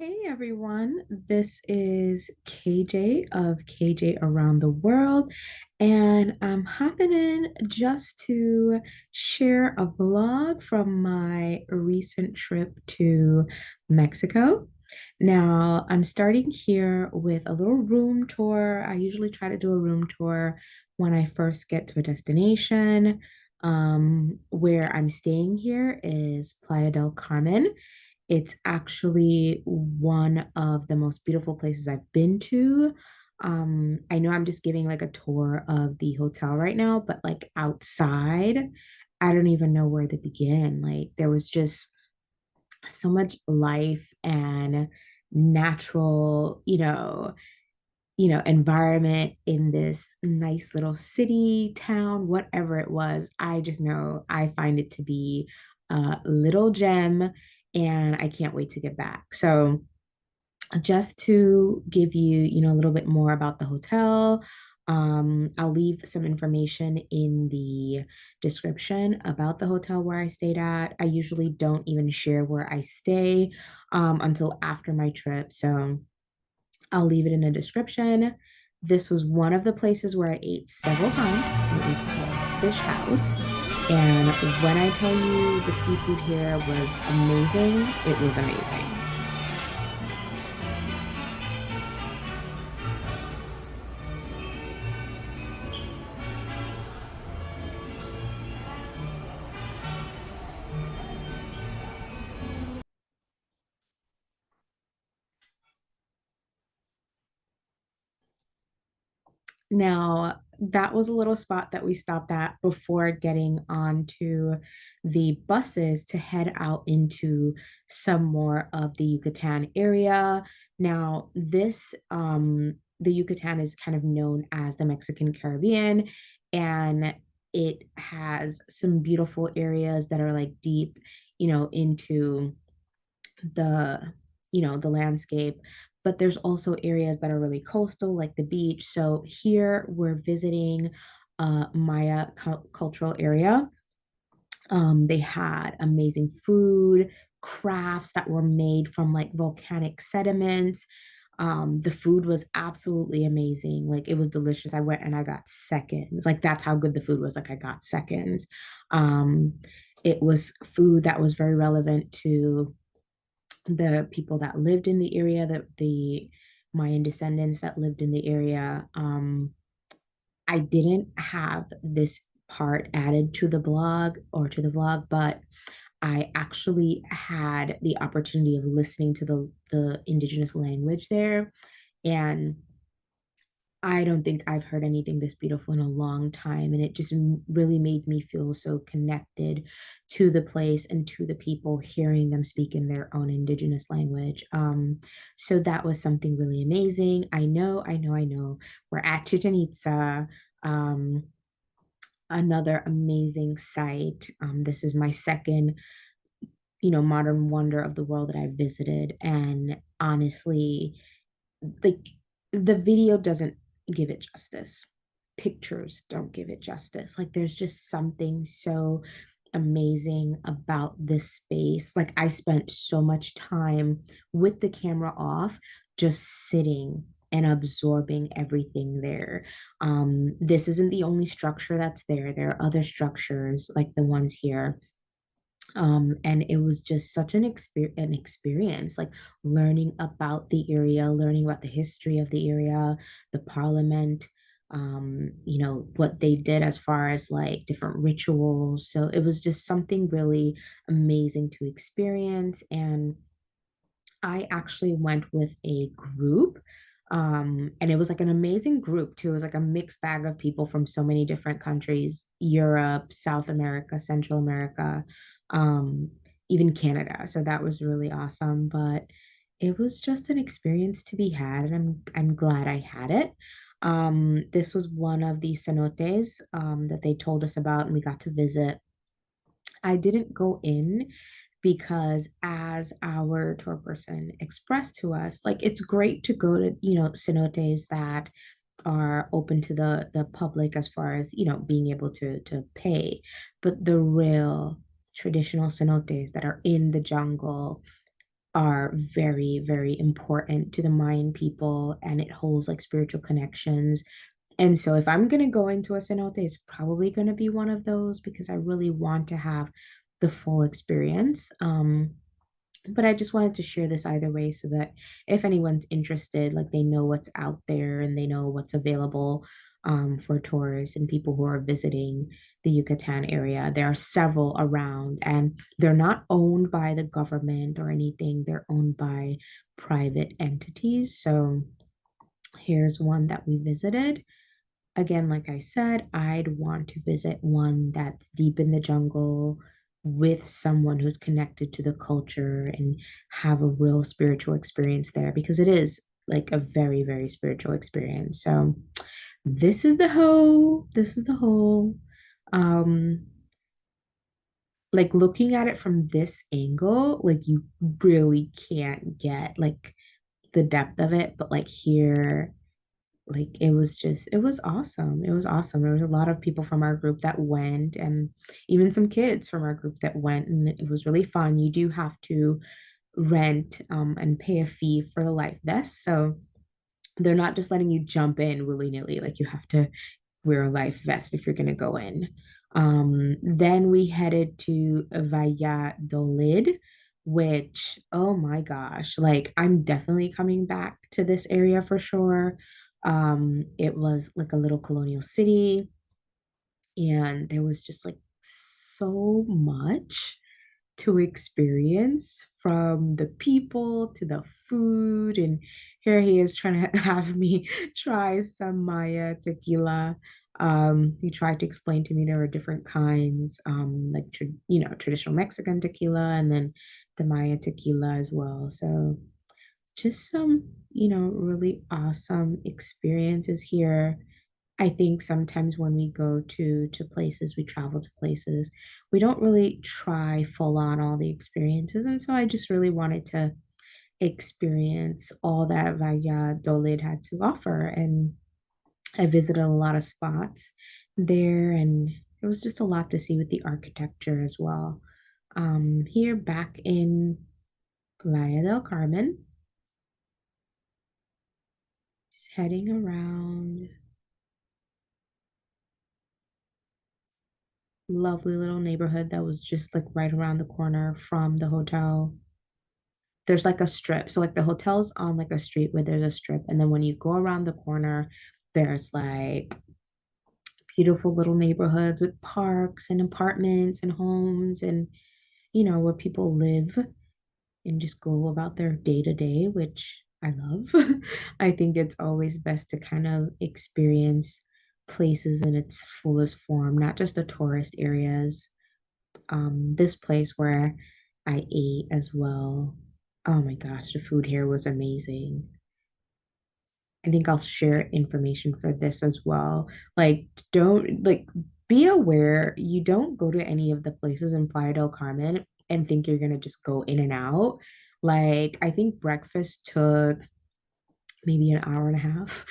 Hey everyone, this is KJ of KJ Around the World, and I'm hopping in just to share a vlog from my recent trip to Mexico. Now, I'm starting here with a little room tour. I usually try to do a room tour when I first get to a destination. Where I'm staying here is Playa del Carmen. It's actually one of the most beautiful places I've been to. I know I'm just giving like a tour of the hotel right now, but like outside, I don't even know where to begin. Like there was just so much life and natural, environment in this nice little city, town, whatever it was. I just know I find it to be a little gem and I can't wait to get back. So, just to give you, a little bit more about the hotel, I'll leave some information in the description about the hotel where I stayed at. I usually don't even share where I stay until after my trip. So, I'll leave it in the description. This was one of the places where I ate several times. It was called Fish House. And when I tell you the seafood here was amazing, it was amazing. Now, that was a little spot that we stopped at before getting onto the buses to head out into some more of the Yucatan area. Now, the Yucatan is kind of known as the Mexican Caribbean, and it has some beautiful areas that are like deep, into the landscape, but there's also areas that are really coastal like the beach. So here we're visiting Maya cultural area. They had amazing food, crafts that were made from like volcanic sediments. The food was absolutely amazing. Like it was delicious. I went and I got seconds. Like that's how good the food was. Like I got seconds. um it was food that was very relevant to the people that lived in the area, the Mayan descendants that lived in the area. I didn't have this part added to the blog or to the vlog, but I actually had the opportunity of listening to the indigenous language there. And I don't think I've heard anything this beautiful in a long time. And it just really made me feel so connected to the place and to the people, hearing them speak in their own indigenous language. So that was something really amazing. I know. We're at Chichen Itza, um, another amazing site. This is my second, modern wonder of the world that I visited. And honestly, like the video doesn't give it justice. Pictures don't give it justice. Like there's just something so amazing about this space. Like I spent so much time with the camera off, just sitting and absorbing everything there. This isn't the only structure that's there. There are other structures like the ones here, and it was just such an experience, like learning about the area, learning about the history of the area, the parliament, what they did as far as like different rituals. So it was just something really amazing to experience. And I actually went with a group. And it was like an amazing group too. It was like a mixed bag of people from so many different countries: Europe, South America, Central America, um, even Canada. So that was really awesome. But it was just an experience to be had, and I'm glad I had it. This was one of the cenotes that they told us about, and we got to visit. I didn't go in because, as our tour person expressed to us, like it's great to go to, cenotes that are open to the public as far as, being able to pay. But the real traditional cenotes that are in the jungle, are very, very important to the Mayan people, and it holds like spiritual connections. And so if I'm going to go into a cenote, it's probably going to be one of those because I really want to have the full experience. But I just wanted to share this either way so that if anyone's interested, like they know what's out there and they know what's available for tourists and people who are visiting the Yucatan area. There are several around, and they're not owned by the government or anything, they're owned by private entities. So here's one that we visited. Again, like I said, I'd want to visit one that's deep in the jungle with someone who's connected to the culture and have a real spiritual experience there because it is like a very, very spiritual experience. So this is the whole. Um, like looking at it from this angle, like you really can't get like the depth of it, but like here like it was awesome. It was awesome. There was a lot of people from our group that went and even some kids from our group that went, and it was really fun. You do have to rent and pay a fee for the life vest. So they're not just letting you jump in willy-nilly. Like you have to wear a life vest if you're gonna go in. Then we headed to Valladolid, which, oh my gosh, like I'm definitely coming back to this area for sure. It was like a little colonial city, and there was just like so much to experience from the people to the food. And here he is trying to have me try some Maya tequila. He tried to explain to me there were different kinds, like traditional Mexican tequila and then the Maya tequila as well. So just some, really awesome experiences here. I think sometimes when we go to places, we travel to places, we don't really try full on all the experiences. And so I just really wanted to experience all that Valladolid had to offer. And I visited a lot of spots there, and it was just a lot to see with the architecture as well. Here back in Playa del Carmen, just heading around. Lovely little neighborhood that was just like right around the corner from the hotel. There's like a strip. So like the hotel's on like a street where there's a strip. And then when you go around the corner, there's like beautiful little neighborhoods with parks and apartments and homes and where people live and just go about their day to day, which I love. I think it's always best to kind of experience places in its fullest form, not just the tourist areas. This place where I ate as well. Oh my gosh, the food here was amazing. I think I'll share information for this as well. Like, don't like be aware you don't go to any of the places in Playa del Carmen and think you're gonna just go in and out. Like, I think breakfast took maybe an hour and a half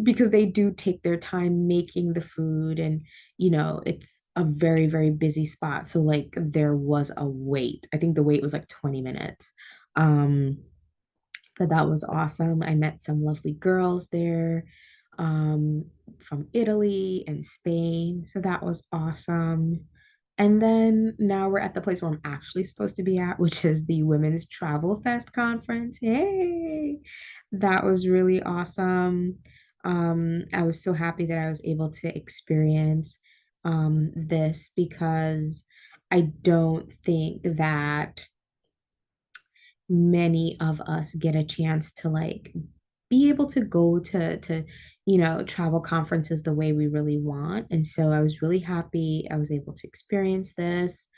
because they do take their time making the food, and it's a very, very busy spot, so like there was a wait. I think the wait was like 20 minutes. um but that was awesome. I met some lovely girls there, um, from Italy and Spain. So that was awesome. And then now we're at the place where I'm actually supposed to be at, which is the Women's Travel Fest conference. Hey, that was really awesome. I was so happy that I was able to experience this because I don't think that many of us get a chance to like be able to go to travel conferences the way we really want. And so I was really happy I was able to experience this.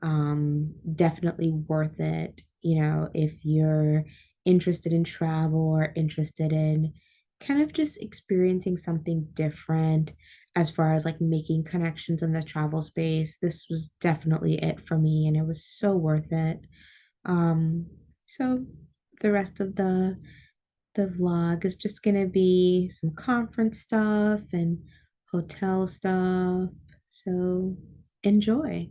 Definitely worth it, if you're interested in travel or interested in kind of just experiencing something different as far as like making connections in the travel space. This was definitely it for me, and it was so worth it. um, so the rest of the vlog is just gonna be some conference stuff and hotel stuff. So enjoy.